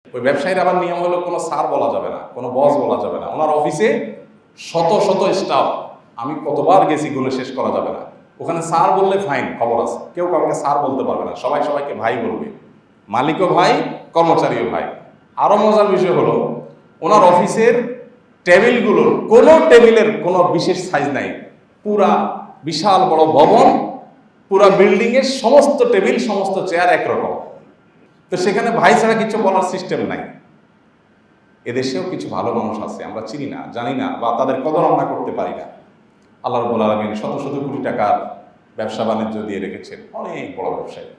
ওই ব্যবসায়ীর আবার নিয়ম হলো কোনো স্যার বলা যাবে না, কোনো বস বলা যাবে না। ওনার অফিসে শত শত স্টাফ, আমি কতবার গেছি গুলো শেষ করা যাবে না। ওখানে স্যার বললে ফাইন, খবর আছে, কেউ কাউকে স্যার বলতে পারবে না, সবাই সবাইকে ভাই বলবে, মালিকও ভাই, কর্মচারীও ভাই। আরো মজার বিষয় হলো ওনার অফিসের টেবিলগুলোর কোনো টেবিলের কোনো বিশেষ সাইজ নাই, পুরা বিশাল বড় ভবন, পুরা বিল্ডিং এর সমস্ত টেবিল সমস্ত চেয়ার একরকম। তো সেখানে ভাই ছাড়া কিছু বলার সিস্টেম নাই। এদেশেও কিছু ভালো মানুষ আছে, আমরা চিনি না, জানি না, বা তাদের কদর আমরা করতে পারি না। আল্লাহ রাব্বুল আলামিন শত শত কোটি টাকার ব্যবসা বাণিজ্য দিয়ে রেখেছেন, অনেক বড় ব্যবসায়ী,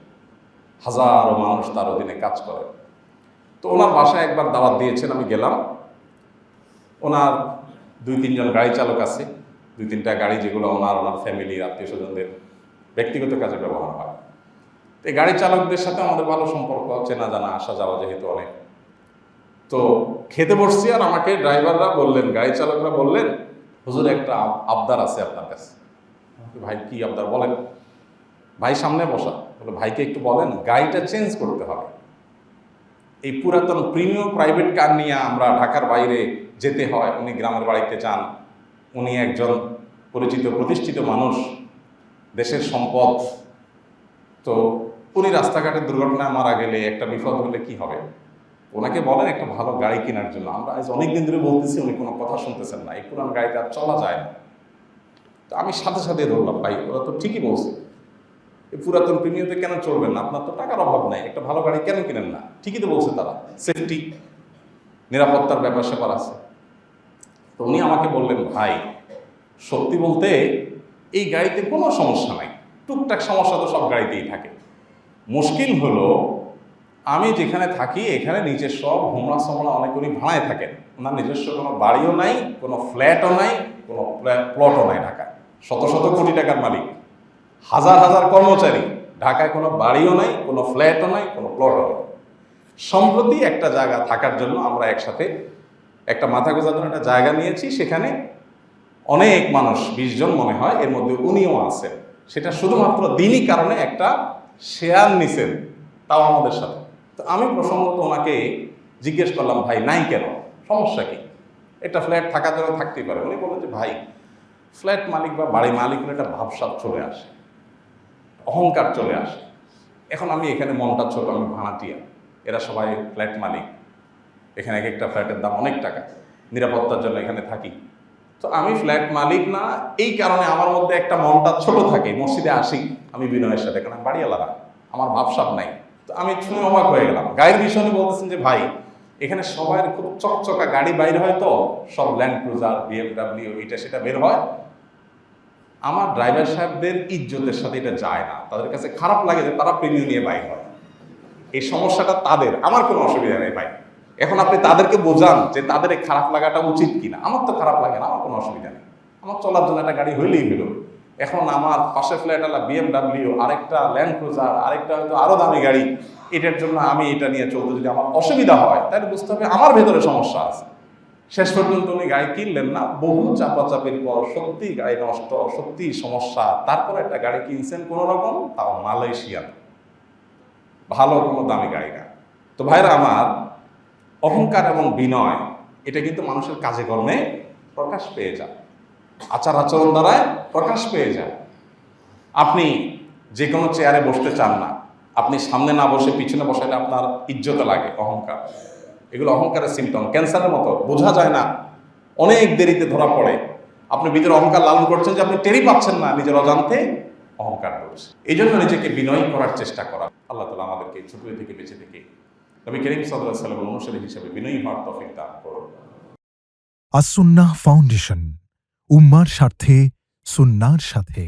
হাজারো মানুষ তার অধীনে কাজ করে। তো ওনার বাসায় একবার দাওয়াত দিয়েছেন, আমি গেলাম। ওনার 2-3 জন গাড়ি চালক আছে, 2-3টা গাড়ি যেগুলো ওনার ফ্যামিলির আত্মীয় স্বজনদের ব্যক্তিগত কাজে ব্যবহার হয়। তো এই গাড়ি চালকদের সাথে আমাদের ভালো সম্পর্ক, চেনা জানা, আসা যাওয়া যেহেতু অনেক। তো খেতে বসছি, আর আমাকে ড্রাইভাররা বললেন, গাড়ি চালকরা বললেন, হুজুর একটা আবদার আছে আপনার কাছে। ভাই কি আবদার বলেন? ভাই সামনে বসা, বলে ভাইকে একটু বলেন গাড়িটা চেঞ্জ করতে হবে। এই পুরাতন প্রিমিয়াম প্রাইভেট কার নিয়ে আমরা ঢাকার বাইরে যেতে হয়, উনি গ্রামের বাড়িতে যান, উনি একজন পরিচিত প্রতিষ্ঠিত মানুষ, দেশের সম্পদ। তো উনি রাস্তাঘাটে দুর্ঘটনায় মারা গেলে, একটা বিপদ হলে কি হবে? ওনাকে বলেন একটা ভালো গাড়ি কেনার জন্য। আমরা আজ অনেকদিন ধরে বলতেছি, উনি কোনো কথা শুনতেছেন না, এই পুরান গাড়িটা চলা যায় না। তো আমি সাথে সাথে ধরলাম, ভাই ওরা তো ঠিকই বলছে, এই পুরাতন প্রিমিয়ামে কেন চলবেন না? আপনার তো টাকার অভাব নাই, একটা ভালো গাড়ি কেন কিনেন না? ঠিকই তো বলছে তারা, সেফটি, নিরাপত্তার ব্যাপার স্যাপার আছে। তো উনি আমাকে বললেন, ভাই সত্যি বলতে এই গাড়িতে কোনো সমস্যা নাই, টুকটাক সমস্যা তো সব গাড়িতেই থাকে। মুশকিল হলো আমি যেখানে থাকি এখানে নিচের সব হোমরা সমরা অনেক উনি ভাড়ায় থাকেন, ওনার নিজস্ব কোনো বাড়িও নাই, কোনো ফ্ল্যাটও নাই, কোনো প্লটও নাই ঢাকায়। শত শত কোটি টাকার মালিক, হাজার হাজার কর্মচারী, ঢাকায় কোনো বাড়িও নাই, কোনো ফ্ল্যাটও নাই, কোনো প্লটও নাই। সম্প্রতি একটা জায়গা থাকার জন্য আমরা একসাথে একটা মাথা গোঁজার জন্য একটা জায়গা নিয়েছি, সেখানে অনেক মানুষ, 20 জন মনে হয়, এর মধ্যে উনিও আছেন। সেটা শুধুমাত্র দিনই কারণে একটা শেয়ার নিছেন, তাও আমাদের সাথে। তো আমি প্রসঙ্গত ওনাকে জিজ্ঞেস করলাম, ভাই নাই কেন, সমস্যা কি? একটা ফ্ল্যাট থাকার জন্য থাকতেই পারে। উনি বললেন যে ভাই ফ্ল্যাট মালিক বা বাড়ি মালিকের একটা ভাবসাব চলে আসে, অহংকার চলে আসে। এখন আমি এখানে মনটা ছোট, আমি ভাড়াটিয়া, এরা সবাই ফ্ল্যাট মালিক, এখানে এক একটা ফ্ল্যাটের দাম অনেক টাকা, নিরাপত্তার জন্য এখানে থাকি। তো আমি ফ্ল্যাট মালিক না, এই কারণে আমার মধ্যে একটা মনটা ছোট থাকে। মসজিদে আসি আমি বিনয়ের সাথে, কারণ বাড়িওয়ালা না, আমার ভাবসাব নাই। তো আমি শুনে অবাক হয়ে গেলাম। গাড়ির বিষয়ে বলতেছেন যে ভাই এখানে সবাই খুব চকচকা গাড়ি বাইর হয়, তো সব ল্যান্ড ক্রুজার, BMW, এটা সেটা বের হয়। আমার ড্রাইভার সাহেবদের ইজ্জতের সাথে এটা যায় না, তাদের কাছে খারাপ লাগে যে তারা প্রিমিয়াম নিয়ে বাইর হয়। এই সমস্যাটা তাদের, আমার কোনো অসুবিধা নেই ভাই। এখন আপনি তাদেরকে বোঝান যে তাদের এই খারাপ লাগাটা উচিত কিনা। আমার তো খারাপ লাগে না, আমার কোনো অসুবিধা নেই, আমার চলার জন্য একটা গাড়ি হইলেই হলো। এখন আমার পাশে ফ্ল্যাটওয়ালা BMW, আরেকটা ল্যান্ড ক্রুজার, আরেকটা হয়তো আরো দামি গাড়ি, এটার জন্য আমি এটা নিয়ে চলতে যদি আমার অসুবিধা হয়, তাহলে বুঝতে হবে আমার ভেতরে সমস্যা আছে। শেষ পর্যন্ত উনি গাড়ি কিনলেন না, বহু চাপাচাপির পর সত্যি গাড়ি নষ্ট, সত্যি সমস্যা, তারপর একটা গাড়ি কিনছেন কোনো রকম, তাও মালয়েশিয়ান, ভালো কোনো দামি গাড়ি না। তো ভাইরা আমার, অহংকার এবং বিনয় এটা কিন্তু মানুষের কাজে কর্মে প্রকাশ পেয়ে যায়, আচার আচরণ দ্বারায় প্রকাশ পেয়ে যায়। আপনি যে কোনো চেয়ারে বসতে চান না, আপনি সামনে না বসে পিছনে বসাইলে আপনার ইজ্জতে লাগে, অহংকার। এগুলো অহংকারের সিমটম, ক্যান্সারের মতো, বোঝা যায় না, অনেক দেরিতে ধরা পড়ে। আপনি ভিতরে অহংকার লালন করছেন যে আপনি টেরই পাচ্ছেন না, নিজের অজান্তে অহংকার করছে। এই জন্য নিজেকে বিনয়ী করার চেষ্টা করা। আল্লাহ তাআলা আমাদেরকে ছোট থেকে বেঁচে থেকে নবী করিম সাল্লাল্লাহু আলাইহি ওয়াসাল্লামের অনুসারী হিসেবে বিনয়ী হওয়ার তৌফিক দান করুন। আস-সুন্নাহ ফাউন্ডেশন, উম্মার স্বার্থে সুন্নাহর সাথে।